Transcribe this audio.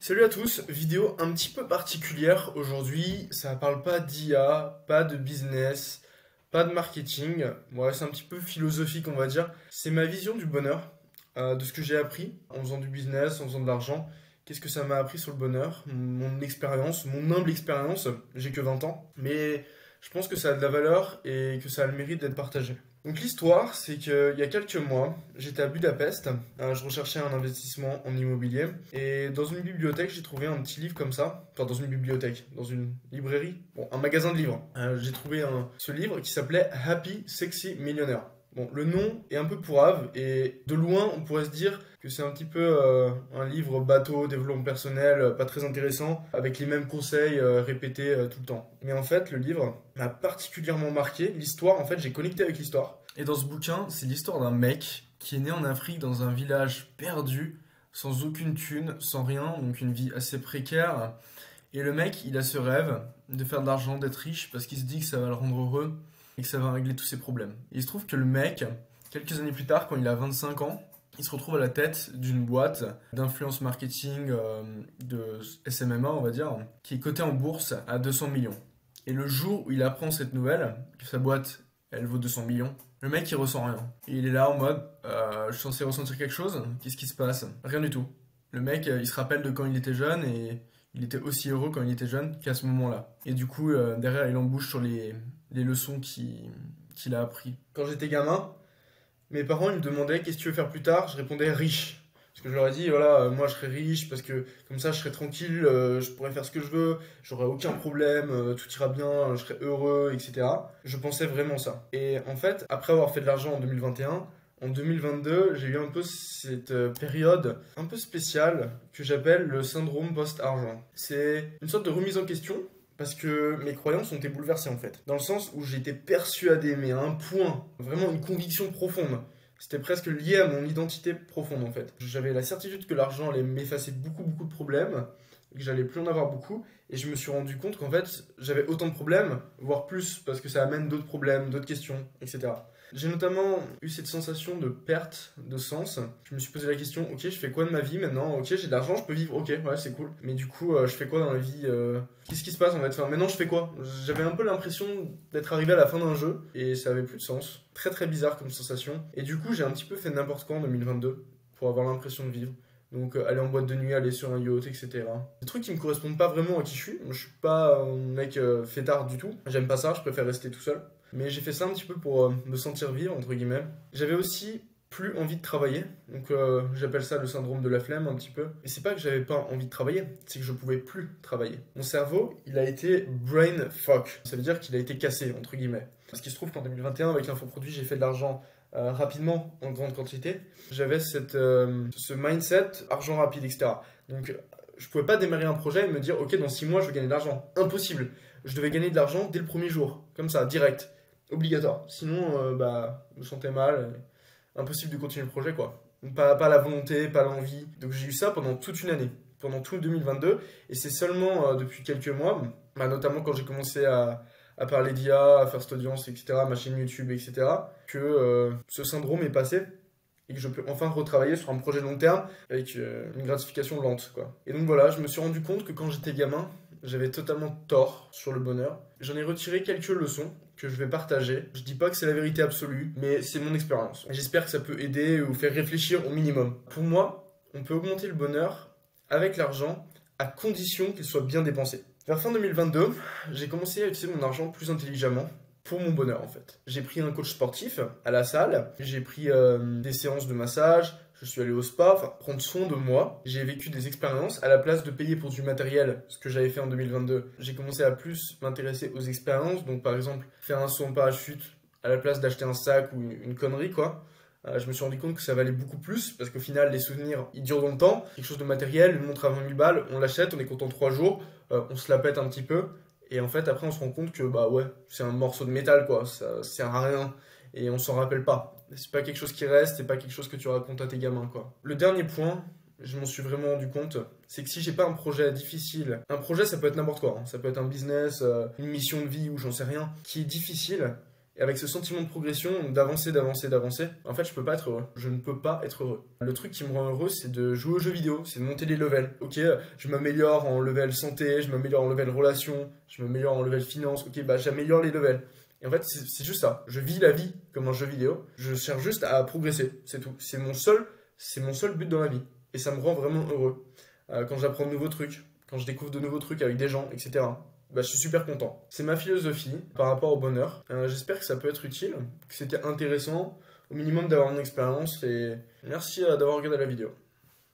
Salut à tous, vidéo un petit peu particulière aujourd'hui, ça parle pas d'IA, pas de business, pas de marketing, ouais, c'est un petit peu philosophique on va dire. C'est ma vision du bonheur, de ce que j'ai appris en faisant du business, en faisant de l'argent. Qu'est-ce que ça m'a appris sur le bonheur, mon expérience, mon humble expérience, j'ai que 20 ans, mais je pense que ça a de la valeur et que ça a le mérite d'être partagé. Donc l'histoire, c'est qu'il y a quelques mois, j'étais à Budapest, je recherchais un investissement en immobilier, et dans une bibliothèque, j'ai trouvé un petit livre comme ça, enfin dans une bibliothèque, dans une librairie, bon, un magasin de livres. J'ai trouvé ce livre qui s'appelait Happy Sexy Millionaire. Bon, le nom est un peu pourrave, et de loin, on pourrait se dire que c'est un petit peu un livre bateau, développement personnel, pas très intéressant, avec les mêmes conseils répétés tout le temps. Mais en fait, le livre m'a particulièrement marqué. L'histoire, en fait, j'ai connecté avec l'histoire. Et dans ce bouquin, c'est l'histoire d'un mec qui est né en Afrique dans un village perdu, sans aucune thune, sans rien, donc une vie assez précaire. Et le mec, il a ce rêve de faire de l'argent, d'être riche, parce qu'il se dit que ça va le rendre heureux et que ça va régler tous ses problèmes. Et il se trouve que le mec, quelques années plus tard, quand il a 25 ans, il se retrouve à la tête d'une boîte d'influence marketing de SMMA, on va dire, qui est cotée en bourse à 200 millions. Et le jour où il apprend cette nouvelle, que sa boîte, elle vaut 200 millions, le mec, il ressent rien. Et il est là en mode, je suis censé ressentir quelque chose, qu'est-ce qui se passe? Rien du tout. Le mec, il se rappelle de quand il était jeune et il était aussi heureux quand il était jeune qu'à ce moment-là. Et du coup, derrière, il embouche sur les leçons qu'il a appris. Quand j'étais gamin, mes parents ils me demandaient qu'est-ce que tu veux faire plus tard, je répondais riche. Parce que je leur ai dit, voilà, moi je serais riche parce que comme ça je serais tranquille, je pourrais faire ce que je veux, j'aurais aucun problème, tout ira bien, je serais heureux, etc. Je pensais vraiment ça. Et en fait, après avoir fait de l'argent en 2021, en 2022, j'ai eu un peu cette période un peu spéciale que j'appelle le syndrome post-argent. C'est une sorte de remise en question parce que mes croyances ont été bouleversées en fait. Dans le sens où j'étais persuadé, mais à un point, vraiment une conviction profonde. C'était presque lié à mon identité profonde en fait. J'avais la certitude que l'argent allait m'effacer beaucoup de problèmes, que j'allais plus en avoir beaucoup, et je me suis rendu compte qu'en fait j'avais autant de problèmes, voire plus, parce que ça amène d'autres problèmes, d'autres questions, etc. J'ai notamment eu cette sensation de perte de sens. Je me suis posé la question, ok, je fais quoi de ma vie maintenant? Ok, j'ai de l'argent, je peux vivre, ok, ouais, c'est cool. Mais du coup, je fais quoi dans la vie? Qu'est-ce qui se passe en fait? Enfin, maintenant, je fais quoi? J'avais un peu l'impression d'être arrivé à la fin d'un jeu et ça avait plus de sens. Très bizarre comme sensation. Et du coup, j'ai un petit peu fait n'importe quoi en 2022 pour avoir l'impression de vivre. Donc aller en boîte de nuit, aller sur un yacht, etc. Des trucs qui me correspondent pas vraiment à qui je suis. Moi, je suis pas un mec fêtard du tout. J'aime pas ça, je préfère rester tout seul. Mais j'ai fait ça un petit peu pour me sentir vivre, entre guillemets. J'avais aussi plus envie de travailler. Donc j'appelle ça le syndrome de la flemme un petit peu. Et c'est pas que j'avais pas envie de travailler, c'est que je pouvais plus travailler. Mon cerveau, il a été brain fuck. Ça veut dire qu'il a été cassé, entre guillemets. Parce qu'il se trouve qu'en 2021, avec l'infoproduit, j'ai fait de l'argent rapidement, en grande quantité. J'avais ce mindset argent rapide, etc. Donc je pouvais pas démarrer un projet et me dire ok, dans 6 mois je vais gagner de l'argent. Impossible. Je devais gagner de l'argent dès le premier jour, comme ça, direct, obligatoire. Sinon, je me sentais mal, impossible de continuer le projet quoi. Pas la volonté, pas l'envie. Donc j'ai eu ça pendant toute une année, pendant tout 2022, et c'est seulement depuis quelques mois, notamment quand j'ai commencé à parler d'IA, à faire cette audience, etc., ma chaîne YouTube, etc., que ce syndrome est passé et que je peux enfin retravailler sur un projet long terme avec une gratification lente, quoi. Et donc voilà, je me suis rendu compte que quand j'étais gamin, j'avais totalement tort sur le bonheur. J'en ai retiré quelques leçons que je vais partager. Je dis pas que c'est la vérité absolue, mais c'est mon expérience. Et j'espère que ça peut aider ou faire réfléchir au minimum. Pour moi, on peut augmenter le bonheur avec l'argent à condition qu'il soit bien dépensé. Vers fin 2022, j'ai commencé à utiliser mon argent plus intelligemment pour mon bonheur en fait. J'ai pris un coach sportif à la salle, j'ai pris des séances de massage, je suis allé au spa, enfin prendre soin de moi. J'ai vécu des expériences à la place de payer pour du matériel, ce que j'avais fait en 2022. J'ai commencé à plus m'intéresser aux expériences, donc par exemple faire un saut en parachute à la place d'acheter un sac ou une connerie quoi. Je me suis rendu compte que ça valait beaucoup plus parce qu'au final, les souvenirs ils durent dans le temps. Quelque chose de matériel, une montre à 20 000 balles, on l'achète, on est content 3 jours, on se la pète un petit peu. Et en fait, après, on se rend compte que bah ouais, c'est un morceau de métal quoi, ça sert à rien et on s'en rappelle pas. C'est pas quelque chose qui reste, c'est pas quelque chose que tu racontes à tes gamins quoi. Le dernier point, je m'en suis vraiment rendu compte, c'est que si j'ai pas un projet difficile, un projet ça peut être n'importe quoi, hein. Ça peut être un business, une mission de vie ou j'en sais rien, qui est difficile, Et avec ce sentiment de progression, d'avancer, en fait, je peux pas être heureux. Je ne peux pas être heureux. Le truc qui me rend heureux, c'est de jouer aux jeux vidéo, c'est de monter les levels. Ok, je m'améliore en level santé, je m'améliore en level relation, je m'améliore en level finance. Ok, bah j'améliore les levels. Et en fait, c'est juste ça. Je vis la vie comme un jeu vidéo. Je cherche juste à progresser, c'est tout. C'est mon seul but dans la vie. Et ça me rend vraiment heureux. Quand j'apprends de nouveaux trucs, quand je découvre de nouveaux trucs avec des gens, etc. Bah, je suis super content. C'est ma philosophie par rapport au bonheur. J'espère que ça peut être utile, que c'était intéressant, au minimum d'avoir une expérience. Et merci d'avoir regardé la vidéo.